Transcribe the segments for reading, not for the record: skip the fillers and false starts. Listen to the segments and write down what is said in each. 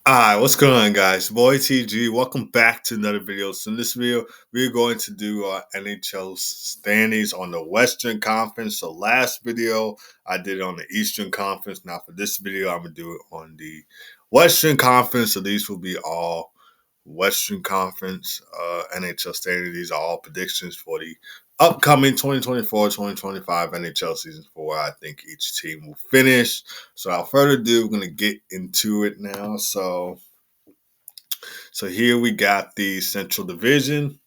Alright, what's going on, guys? Boy TG, welcome back to another video. So in this video, we're going to do our NHL standings on the Western Conference. So last video, I did it on the Eastern Conference. Now for this video, I'm going to do it on the Western Conference. So these will be all Western Conference NHL standings. These are all predictions for the upcoming 2024-2025 NHL season for where I think each team will finish. So without further ado, we're going to get into it now. So here we got the Central Division.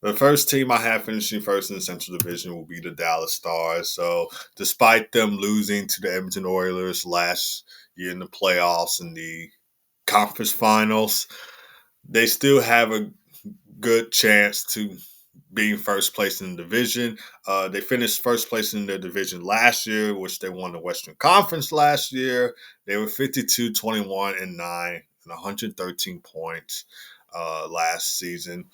The first team I have finishing first in the Central Division will be the Dallas Stars. So despite them losing to the Edmonton Oilers last year in the playoffs and the conference finals, they still have a good chance to being first place in the division. They finished first place in their division last year, which they won the Western Conference last year. They were 52, 21, and 9 and 113 points last season.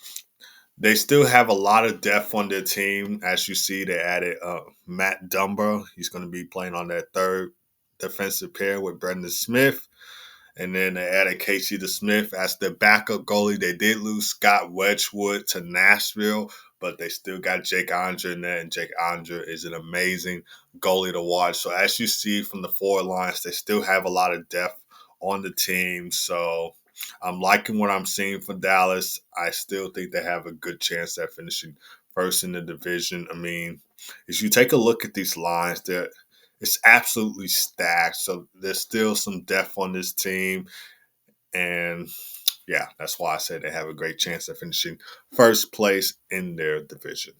They still have a lot of depth on their team. As you see, they added Matt Dumba. He's going to be playing on that third defensive pair with Brendan Smith. And then they added Casey DeSmith as their backup goalie. They did lose Scott Wedgwood to Nashville, but they still got Jake Andre in there, and Jake Andre is an amazing goalie to watch. So as you see from the forward lines, they still have a lot of depth on the team. So I'm liking what I'm seeing for Dallas. I still think they have a good chance at finishing first in the division. I mean, if you take a look at these lines, it's absolutely stacked. So there's still some depth on this team. And yeah, that's why I said they have a great chance of finishing first place in their division.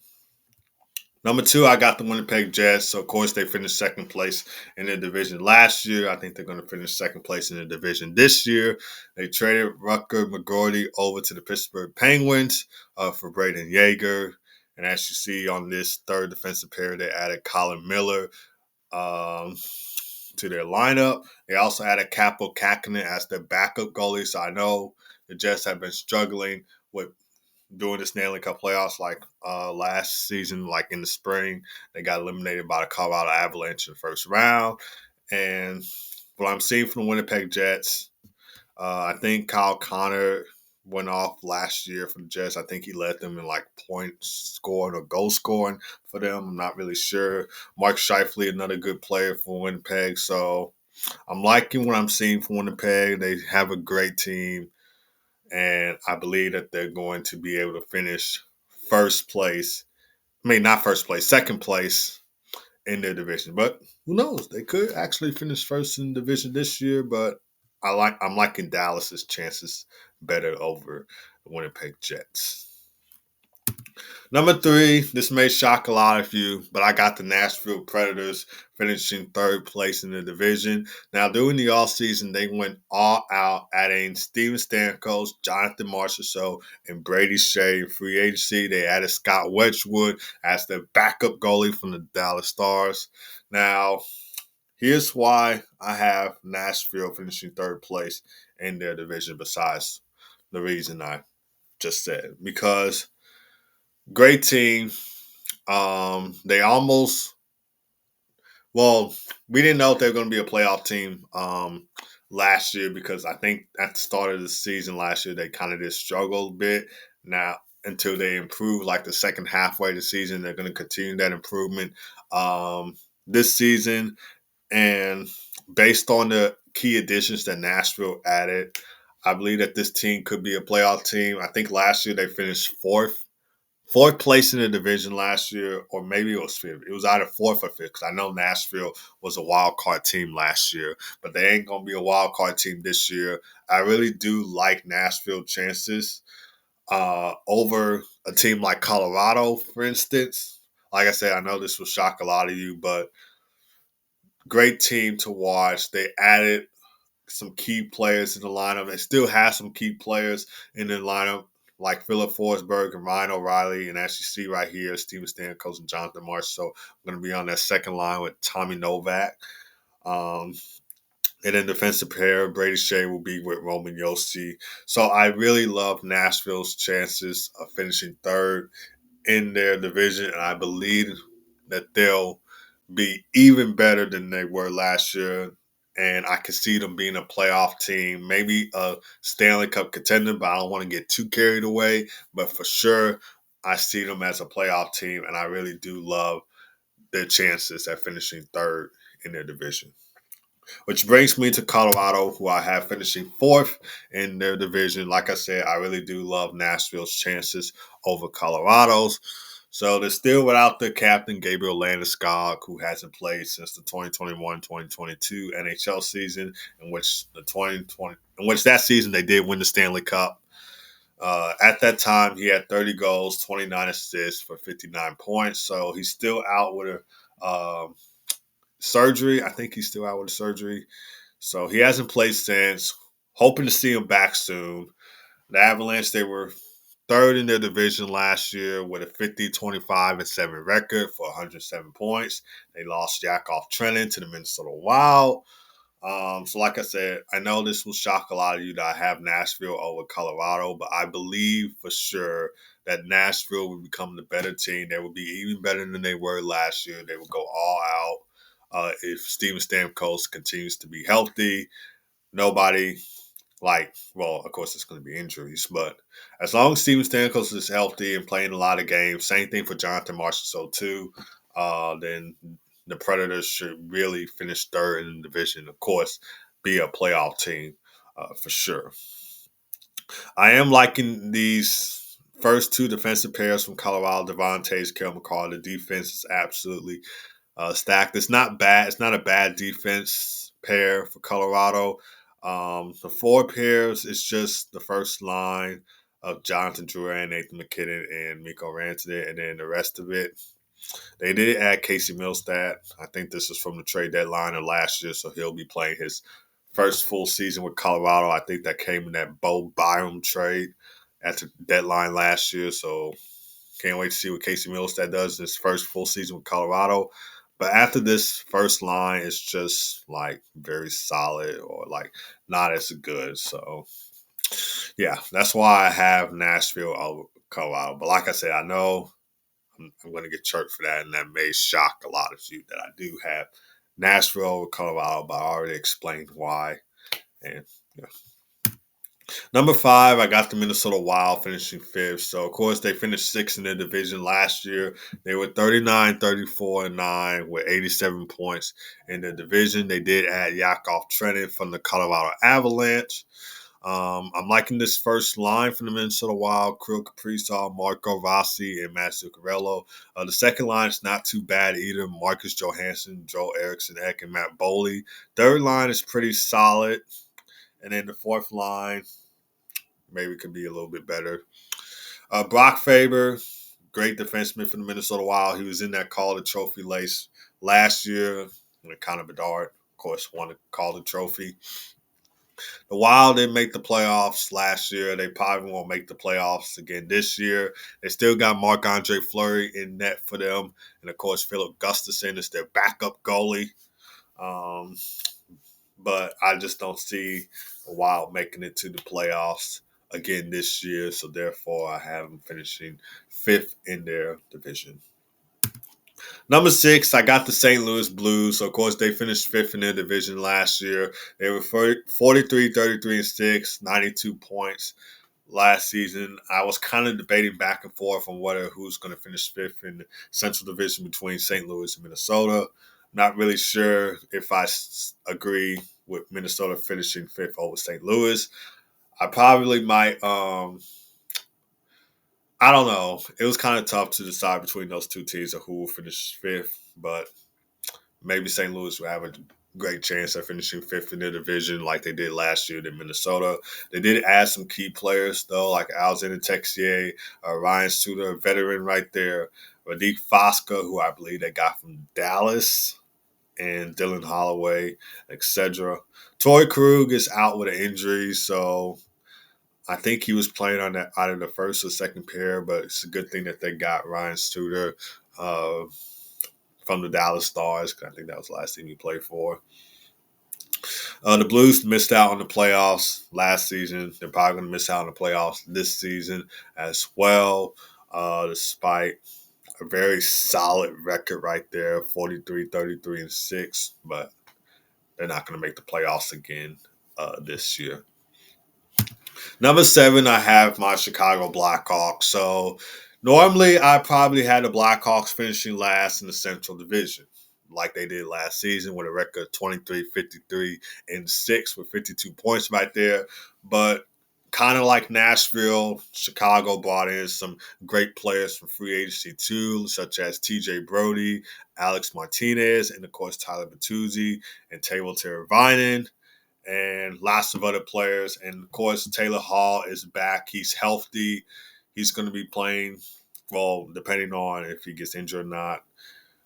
Number two, I got the Winnipeg Jets. So, of course, they finished second place in their division last year. I think they're going to finish second place in the division this year. They traded Rutger McGroarty over to the Pittsburgh Penguins for Braden Yeager. And as you see on this third defensive pair, they added Colin Miller to their lineup. They also added Capo Kakinen as their backup goalie. So I know the Jets have been struggling with doing the Stanley Cup playoffs like last season, like in the spring. They got eliminated by the Colorado Avalanche in the first round. And what I'm seeing from the Winnipeg Jets, I think Kyle Connor went off last year for the Jets. I think he led them in like points scoring or goal scoring for them. I'm not really sure. Mark Scheifele, another good player for Winnipeg. So I'm liking what I'm seeing from Winnipeg. They have a great team, and I believe that they're going to be able to finish first place. I mean, not first place, second place in their division. But who knows? They could actually finish first in the division this year, but I'm liking Dallas's chances better over the Winnipeg Jets. Number three, this may shock a lot of you, but I got the Nashville Predators finishing third place in the division. Now, during the offseason, they went all out, adding Steven Stamkos, Jonathan Marchessault, and Brady Shea in free agency. They added Scott Wedgwood as their backup goalie from the Dallas Stars. Now, here's why I have Nashville finishing third place in their division, besides the reason I just said. Because great team. They almost, well, we didn't know if they were going to be a playoff team last year, because I think at the start of the season last year, they kind of just struggled a bit. Now, until they improve like the second halfway of the season, they're going to continue that improvement this season. And based on the key additions that Nashville added, I believe that this team could be a playoff team. I think last year they finished fourth place in the division last year, or maybe it was fifth. It was either fourth or fifth, because I know Nashville was a wild card team last year, but they ain't going to be a wild card team this year. I really do like Nashville chances over a team like Colorado, for instance. Like I said, I know this will shock a lot of you, but great team to watch. They added some key players in the lineup. They still have some key players in the lineup, like Philip Forsberg and Ryan O'Reilly. And as you see right here, Steven Stamkos and Jonathan Marsh. So I'm going to be on that second line with Tommy Novak. And then defensive pair, Brady Shea will be with Roman Josi. So I really love Nashville's chances of finishing third in their division. And I believe that they'll be even better than they were last year. and I could see them being a playoff team, maybe a Stanley Cup contender, but I don't want to get too carried away. But for sure, I see them as a playoff team, and I really do love their chances at finishing third in their division. Which brings me to Colorado, who I have finishing fourth in their division. Like I said, I really do love Nashville's chances over Colorado's. So they're still without their captain, Gabriel Landeskog, who hasn't played since the 2021-2022 NHL season, in which that season they did win the Stanley Cup. At that time, he had 30 goals, 29 assists for 59 points. So he's still out with a surgery. I think he's still out with a surgery. So he hasn't played since. Hoping to see him back soon. The Avalanche, they were third in their division last year with a 50-25-7 record for 107 points. They lost Yakov Trenin to the Minnesota Wild. So like I said, I know this will shock a lot of you that I have Nashville over Colorado, but I believe for sure that Nashville will become the better team. They will be even better than they were last year. They will go all out. If Steven Stamkos continues to be healthy, nobody of course, it's going to be injuries, but as long as Steven Stamkos is healthy and playing a lot of games, same thing for Jonathan Marchessault too, then the Predators should really finish third in the division. Of course, be a playoff team for sure. I am liking these first two defensive pairs from Colorado, Devon Taves, Cale Makar. The defense is absolutely stacked. It's not bad. It's not a bad defense pair for Colorado. The four pairs is just the first line of Jonathan Drouin, Nathan McKinnon, and Mikko Rantanen, and then the rest of it. They did add Casey Milstad. I think this is from the trade deadline of last year, so he'll be playing his first full season with Colorado. I think that came in that Bo Byram trade at the deadline last year, so can't wait to see what Casey Milstad does in his first full season with Colorado. But after this first line, it's just very solid or not as good. So yeah, that's why I have Nashville over Colorado. But like I said, I know I'm going to get chirped for that, and that may shock a lot of you that I do have Nashville over Colorado, but I already explained why. And yeah. Number 5, I got the Minnesota Wild finishing 5th. So, of course, they finished 6th in their division last year. They were 39-34-9 with 87 points in their division. They did add Yakov Trenin from the Colorado Avalanche. I'm liking this first line from the Minnesota Wild: Kirill Kaprizov, Marco Rossi, and Matt Zuccarello. The second line is not too bad either: Marcus Johansson, Joel Eriksson Ek, and Matt Boley. Third line is pretty solid. And then the fourth line maybe could be a little bit better. Brock Faber, great defenseman for the Minnesota Wild. He was in that Calder Trophy race last year with Connor Bedard, of course, won the Calder Trophy. The Wild didn't make the playoffs last year. They probably won't make the playoffs again this year. They still got Marc-Andre Fleury in net for them. And, of course, Philip Gustafsson is their backup goalie. But I just don't see the Wild making it to the playoffs again this year. So, therefore, I have them finishing 5th in their division. Number 6, I got the St. Louis Blues. So, of course, they finished 5th in their division last year. They were 43-33-6, 92 points last season. I was kind of debating back and forth on who's going to finish 5th in the Central Division between St. Louis and Minnesota. Not really sure if I agree with Minnesota finishing 5th over St. Louis. I probably might I don't know. It was kind of tough to decide between those two teams of who will finish 5th, but maybe St. Louis will have a great chance at finishing 5th in their division like they did last year in Minnesota. They did add some key players, though, like Alexander Texier, Ryan Suter, a veteran right there, Radek Fosca, who I believe they got from Dallas, and Dylan Holloway, etc. Torrey Krug is out with an injury, so I think he was playing on that either the first or second pair, but it's a good thing that they got Ryan Suter from the Dallas Stars. I think that was the last team he played for. The Blues missed out on the playoffs last season. They're probably going to miss out on the playoffs this season as well, despite a very solid record right there, 43-33-6. But they're not going to make the playoffs again this year. Number 7, I have my Chicago Blackhawks. So normally I probably had the Blackhawks finishing last in the Central Division, like they did last season with a record of 23, 53, and 6 with 52 points right there. But kind of like Nashville, Chicago brought in some great players from free agency too, such as TJ Brody, Alex Martinez, and of course Tyler Bertuzzi and Teuvo Teravainen and lots of other players. And of course, Taylor Hall is back. He's healthy. He's going to be playing, well, depending on if he gets injured or not.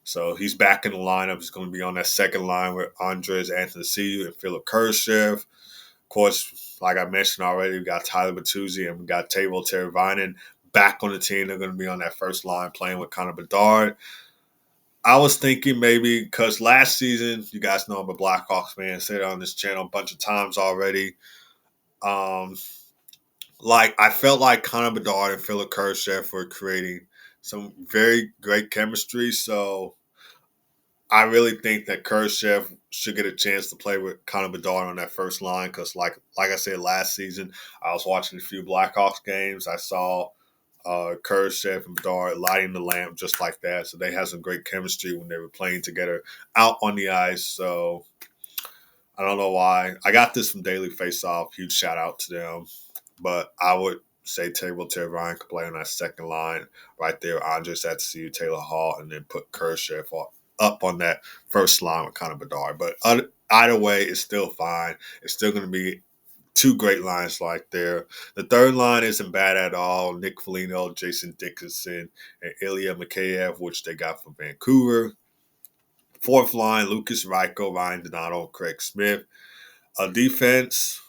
So he's back in the lineup. He's going to be on that second line with Andres Anthony and Philip Kurashev. Of course, like I mentioned already, we got Tyler Bertuzzi and we got Teuvo Teravainen back on the team. They're going to be on that first line playing with Connor Bedard. I was thinking maybe because last season, you guys know I'm a Blackhawks fan, said it on this channel a bunch of times already. I felt like Connor Bedard and Philip Kurashev were creating some very great chemistry. So I really think that Kurashev should get a chance to play with Connor Bedard on that first line because, like I said last season, I was watching a few Blackhawks games. I saw Kurashev and Bedard lighting the lamp just like that. So they had some great chemistry when they were playing together out on the ice. So I don't know why. I got this from Daily Faceoff. Huge shout out to them. But I would say Teuvo Teravainen could play on that second line right there. Andres Atassi, Taylor Hall, and then put Kurashev up on that first line with Connor Bedard. But either way, it's still fine. It's still going to be two great lines like there. The third line isn't bad at all. Nick Foligno, Jason Dickinson, and Ilya Mikheyev, which they got from Vancouver. Fourth line, Lucas Reichel, Ryan Donato, Craig Smith. Defense,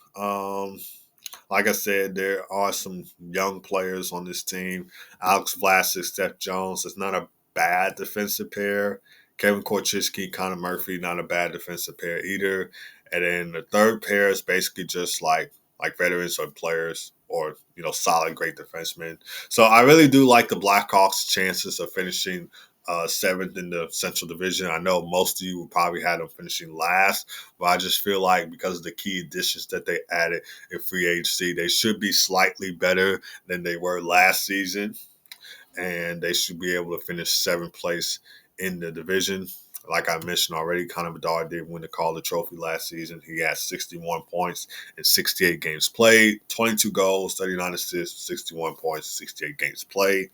like I said, there are some young players on this team. Alex Vlasic, Steph Jones. It's not a bad defensive pair. Kevin Korchinski, Connor Murphy, not a bad defensive pair either. And then the third pair is basically just like veterans or players or, solid, great defensemen. So I really do like the Blackhawks' chances of finishing seventh in the Central Division. I know most of you would probably have them finishing last, but I just feel like because of the key additions that they added in free agency, they should be slightly better than they were last season, and they should be able to finish seventh place in the division. Like I mentioned already, Connor Bedard did win the Calder Trophy last season. He had 61 points in 68 games played, 22 goals, 39 assists, 61 points, 68 games played.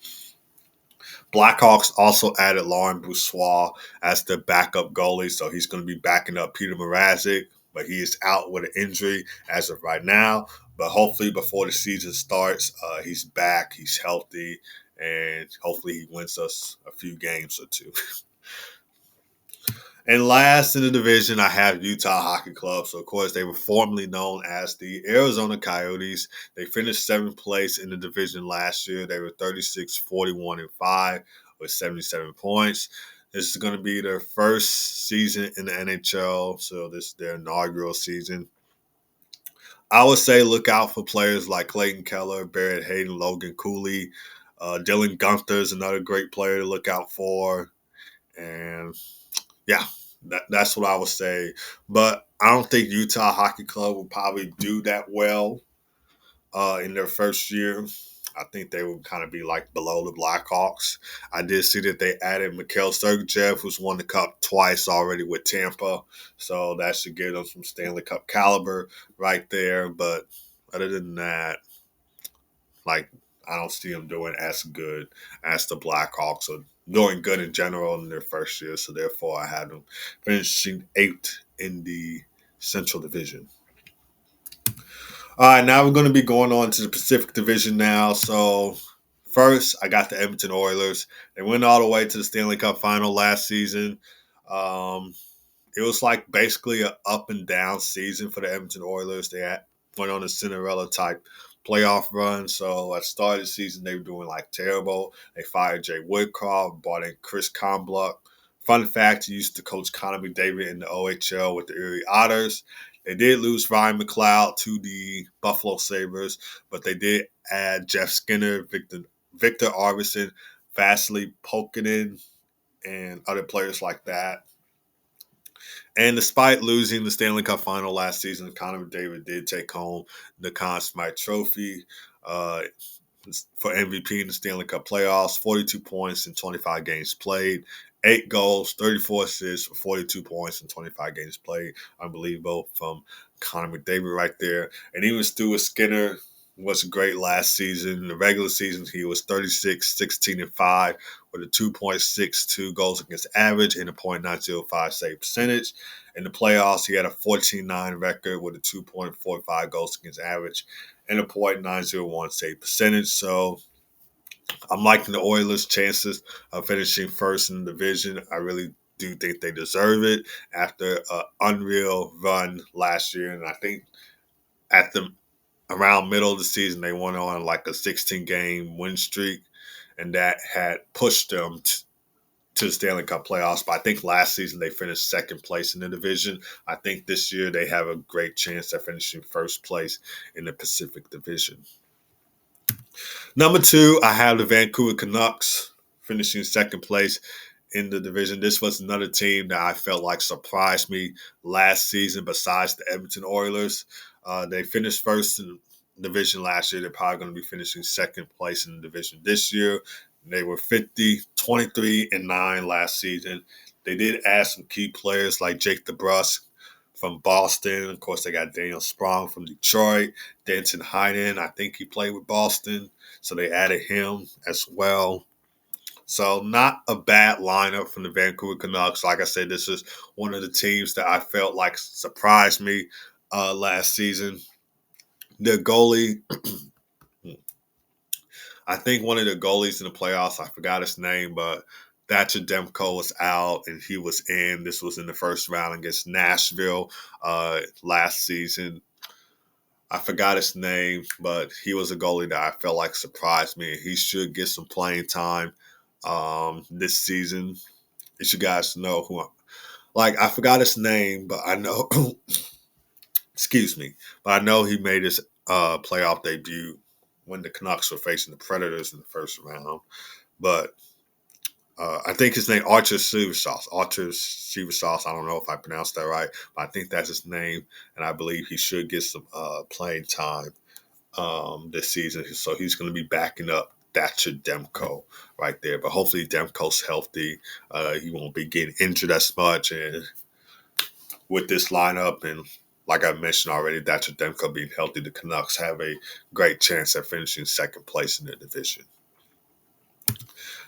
Blackhawks also added Lauren Boussois as the backup goalie, so he's going to be backing up Peter Mrazek, but he is out with an injury as of right now. But hopefully before the season starts, he's back, he's healthy, and hopefully he wins us a few games or two. And last in the division, I have Utah Hockey Club. So, of course, they were formerly known as the Arizona Coyotes. They finished seventh place in the division last year. They were 36, 41, and 5 with 77 points. This is going to be their first season in the NHL. So, this is their inaugural season. I would say look out for players like Clayton Keller, Barrett Hayden, Logan Cooley. Dylan Gunther is another great player to look out for. And yeah, that's what I would say. But I don't think Utah Hockey Club will probably do that well in their first year. I think they will kind of be like below the Blackhawks. I did see that they added Mikhail Sergachev, who's won the Cup twice already with Tampa. So that should give them some Stanley Cup caliber right there. But other than that, I don't see them doing as good as the Blackhawks or doing good in general in their first year. So therefore, I had them finishing 8th in the Central Division. All right, now we're going to be going on to the Pacific Division now. So first, I got the Edmonton Oilers. They went all the way to the Stanley Cup final last season. It was like basically an up and down season for the Edmonton Oilers. They went on a Cinderella type playoff run. So at the start of the season, they were doing terrible. They fired Jay Woodcroft, brought in Chris Conbluck. Fun fact, he used to coach Connor McDavid in the OHL with the Erie Otters. They did lose Ryan McLeod to the Buffalo Sabres, but they did add Jeff Skinner, Victor Arvidsson, Vasily Pokinen, and other players like that. And despite losing the Stanley Cup final last season, Connor McDavid did take home the Conn Smythe Trophy uh, for MVP in the Stanley Cup playoffs. 42 points in 25 games played, 8 goals, 34 assists for 42 points in 25 games played. Unbelievable from Connor McDavid right there. And even Stuart Skinner was great last season. In the regular season, he was 36, 16, and 5 with a 2.62 goals against average and a .905 save percentage. In the playoffs, he had a 14-9 record with a 2.45 goals against average and a .901 save percentage. So I'm liking the Oilers' chances of finishing first in the division. I really do think they deserve it after an unreal run last year. And I think at the around middle of the season, they went on like a 16-game win streak, and that had pushed them to the Stanley Cup playoffs. But I think last season they finished second place in the division. I think this year they have a great chance at finishing first place in the Pacific Division. Number 2, I have the Vancouver Canucks finishing second place in the division. This was another team that I felt like surprised me last season besides the Edmonton Oilers. They finished first in the division last year. They're probably going to be finishing second place in the division this year. They were 50, 23, and 9 last season. They did add some key players like Jake DeBrusk from Boston. Of course, they got Daniel Sprong from Detroit. Danton Heinen, I think he played with Boston, so they added him as well. So not a bad lineup from the Vancouver Canucks. Like I said, this is one of the teams that I felt like surprised me last season. The goalie, I think one of the goalies in the playoffs, I forgot his name, but Thatcher Demko was out and he was in. This was in the first round against Nashville last season. I forgot his name, but he was a goalie that I felt like surprised me. He should get some playing time this season. As you guys know I forgot his name, but I know, excuse me, but I know he made his playoff debut when the Canucks were facing the Predators in the first round. But I think his name Archer Silversauce. Archer Silversauce. I don't know if I pronounced that right, but I think that's his name, and I believe he should get some playing time this season. So he's going to be backing up Thatcher Demko right there. But hopefully Demko's healthy. He won't be getting injured as much, and with this lineup and like I mentioned already, Thatcher Demko being healthy, the Canucks have a great chance at finishing second place in the division.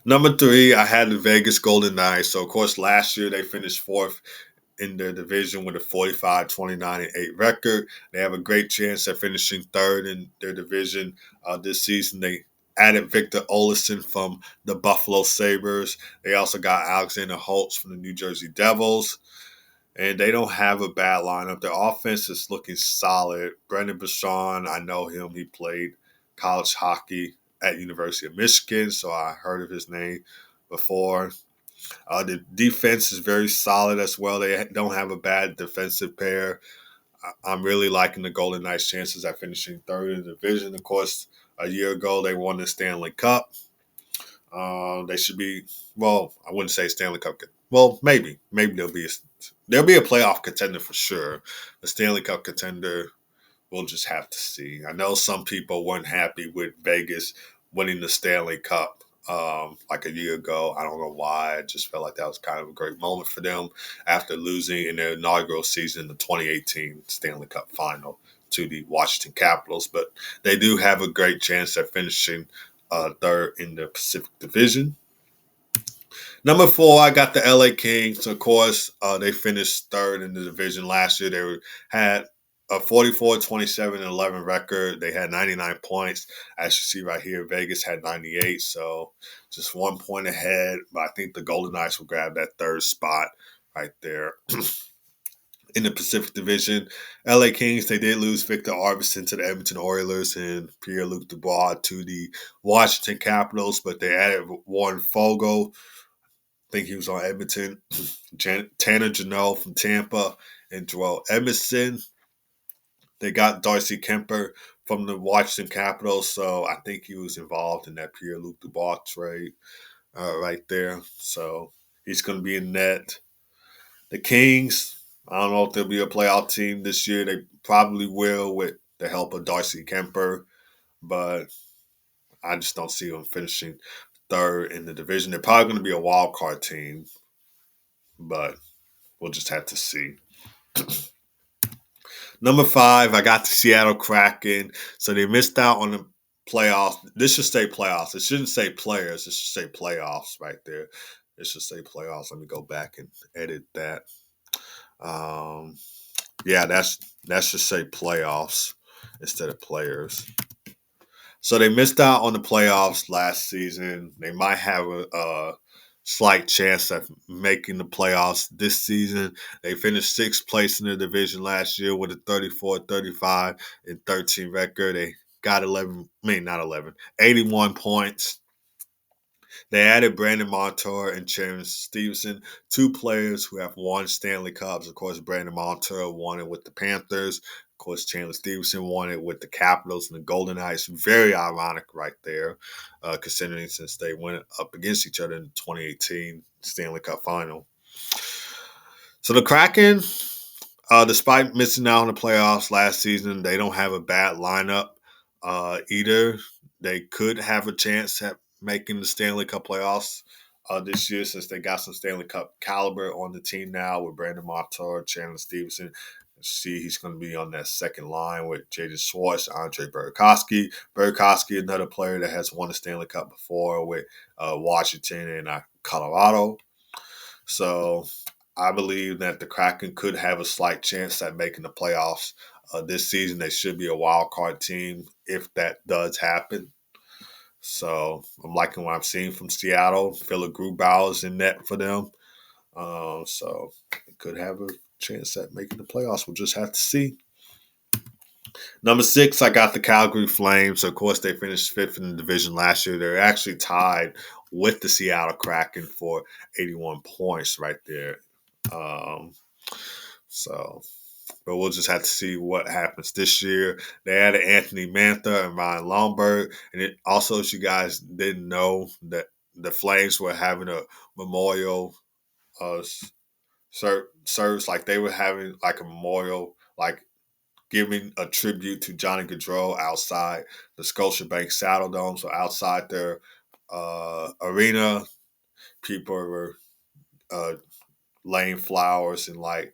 Number 3, I had the Vegas Golden Knights. So, of course, last year they finished fourth in their division with a 45, 29, and 8 record. They have a great chance at finishing third in their division this season. They added Victor Olofsson from the Buffalo Sabres. They also got Alexander Holtz from the New Jersey Devils. And they don't have a bad lineup. Their offense is looking solid. Brendan Bouchon, I know him. He played college hockey at University of Michigan, so I heard of his name before. The defense is very solid as well. They don't have a bad defensive pair. I'm really liking the Golden Knights' chances at finishing third in the division. Of course, a year ago they won the Stanley Cup. They should be, well, I wouldn't say Stanley Cup. Well, maybe they'll be a playoff contender for sure. The Stanley Cup contender, we'll just have to see. I know some people weren't happy with Vegas winning the Stanley Cup like a year ago. I don't know why. I just felt like that was kind of a great moment for them after losing in their inaugural season, the 2018 Stanley Cup final to the Washington Capitals. But they do have a great chance at finishing third in the Pacific Division. Number 4, I got the LA Kings. Of course, they finished third in the division last year. They had a 44, 27, and 11 record. They had 99 points. As you see right here, Vegas had 98, so just 1 point ahead. But I think the Golden Knights will grab that third spot right there. In the Pacific Division, LA Kings, they did lose Victor Arvidsson to the Edmonton Oilers and Pierre-Luc Dubois to the Washington Capitals, but they added Warren Fogle. I think he was on Edmonton. Tanner Janot from Tampa and Joel Edmondson. They got Darcy Kemper from the Washington Capitals, so I think he was involved in that Pierre-Luc Dubois trade right there. So he's going to be in net. The Kings, I don't know if they'll be a playoff team this year. They probably will with the help of Darcy Kemper, but I just don't see them finishing third in the division. They're probably going to be a wild card team, but we'll just have to see. Number 5, I got the Seattle Kraken. So they missed out on the playoffs. This should say playoffs. It shouldn't say players. It should say playoffs right there. It should say playoffs. Let me go back and edit that. Yeah, that should say playoffs instead of players. So they missed out on the playoffs last season. They might have a slight chance at making the playoffs this season. They finished 6th place in the division last year with a 34, 35, and 13 record. They got 81 points. They added Brandon Montour and Terrence Stevenson, 2 players who have won Stanley Cups. Of course, Brandon Montour won it with the Panthers. Of course, Chandler Stevenson won it with the Capitals and the Golden Knights. Very ironic right there, considering since they went up against each other in the 2018 Stanley Cup Final. So the Kraken, despite missing out on the playoffs last season, they don't have a bad lineup either. They could have a chance at making the Stanley Cup playoffs this year since they got some Stanley Cup caliber on the team now with Brandon Montour, Chandler Stevenson. See, he's going to be on that second line with Jaden Schwartz, Andre Burakovsky. Burakovsky, another player that has won the Stanley Cup before with Washington and Colorado. So I believe that the Kraken could have a slight chance at making the playoffs this season. They should be a wild card team if that does happen. So I'm liking what I'm seeing from Seattle. Philip Grubauer is in net for them. So it could have a chance at making the playoffs. We'll just have to see. Number 6, I got the Calgary Flames. Of course, they finished 5th in the division last year. They're actually tied with the Seattle Kraken for 81 points right there. But we'll just have to see what happens this year. They added Anthony Mantha and Ryan Lomberg. And it also, if you guys didn't know, that the Flames were having a memorial service. Like they were having like a memorial, like giving a tribute to Johnny Gaudreau outside the Scotiabank Saddle Dome. So outside their arena, people were laying flowers and like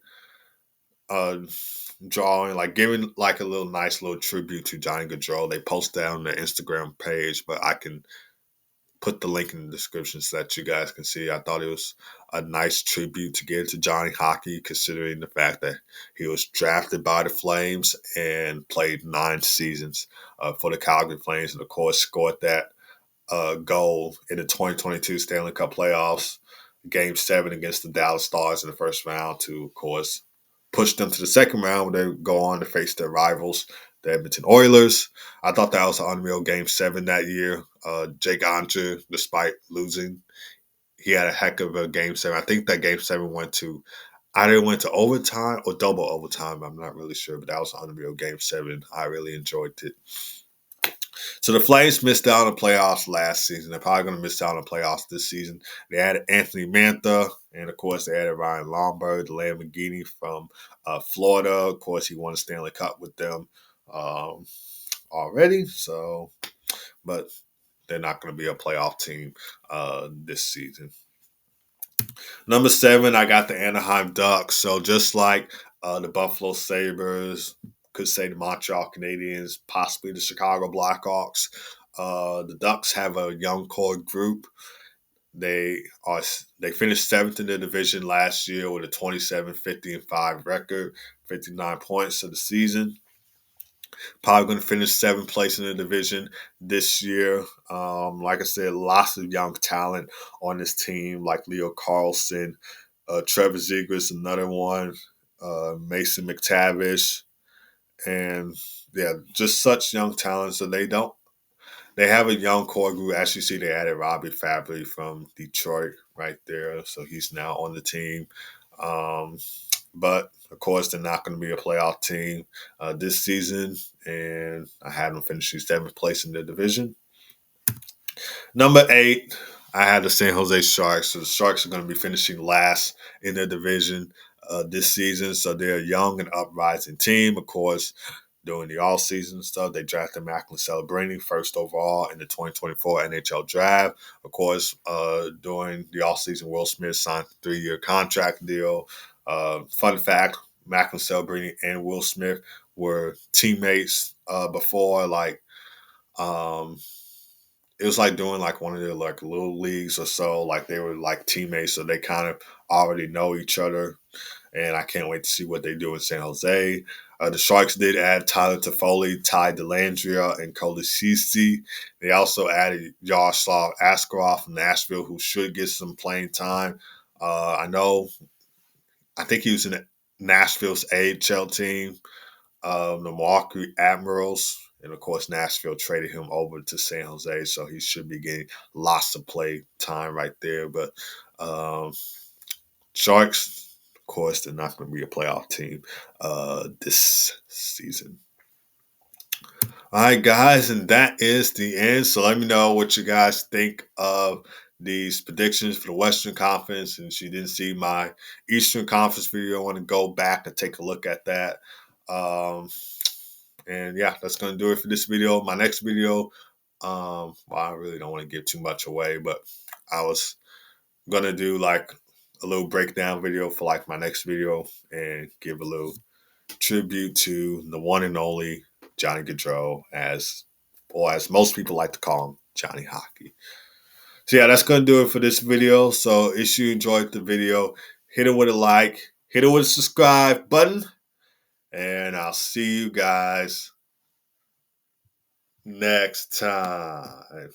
drawing, like giving like a little nice little tribute to Johnny Gaudreau. They post that on their Instagram page, but I can put the link in the description so that you guys can see. I thought it was a nice tribute to give to Johnny Hockey, considering the fact that he was drafted by the Flames and played 9 seasons for the Calgary Flames, and of course scored that goal in the 2022 Stanley Cup playoffs, Game 7 against the Dallas Stars in the first round to, of course, push them to the second round where they go on to face their rivals, the Edmonton Oilers. I thought that was an unreal Game 7 that year. Jake Onger, despite losing, he had a heck of a Game 7. I think that Game 7 went to overtime or double overtime. I'm not really sure, but that was an unreal Game 7. I really enjoyed it. So the Flames missed out on the playoffs last season. They're probably going to miss out on the playoffs this season. They added Anthony Mantha, and of course they added Ryan Lomberg, the Lamborghini from Florida. Of course, he won a Stanley Cup with them already. So, but they're not going to be a playoff team this season. Number 7, I got the Anaheim Ducks. So just like the Buffalo Sabres, could say the Montreal Canadiens, possibly the Chicago Blackhawks. The Ducks have a young core group. They finished 7th in the division last year with a 27, 50, and 5 record, 59 points for the season. Probably going to finish 7th place in the division this year. Like I said, lots of young talent on this team, like Leo Carlson, Trevor Zegras, another one, Mason McTavish. And yeah, just such young talent. So they have a young core group. As you see, they added Robbie Fabry from Detroit right there. So he's now on the team. But of course, they're not going to be a playoff team this season. And I had them finishing 7th place in the division. Number 8, I had the San Jose Sharks. So the Sharks are going to be finishing last in their division. this season. So they're a young and uprising team. Of course, during the all-season stuff, they drafted Macklin Celebrini first overall in the 2024 NHL draft. Of course, during the all-season, Will Smith signed a 3-year contract deal. Fun fact, Macklin Celebrini and Will Smith were teammates before, like, it was like doing like one of their like little leagues or so. Like they were like teammates, so they kind of already know each other. And I can't wait to see what they do in San Jose. The Sharks did add Tyler Toffoli, Ty Dellandrea, and Cody Ceci. They also added Yaroslav Askarov from Nashville, who should get some playing time. I think he was in Nashville's AHL team, the Milwaukee Admirals. And of course, Nashville traded him over to San Jose, so he should be getting lots of play time right there. But Sharks, of course, they're not going to be a playoff team this season. All right, guys, and that is the end. So let me know what you guys think of these predictions for the Western Conference. And if you didn't see my Eastern Conference video, I want to go back and take a look at that. And yeah, that's going to do it for this video. My next video, well, I really don't want to give too much away, but I was going to do like a little breakdown video for like my next video and give a little tribute to the one and only Johnny Gaudreau, as most people like to call him, Johnny Hockey. So yeah, that's going to do it for this video. So if you enjoyed the video, hit it with a like, hit it with a subscribe button, and I'll see you guys next time.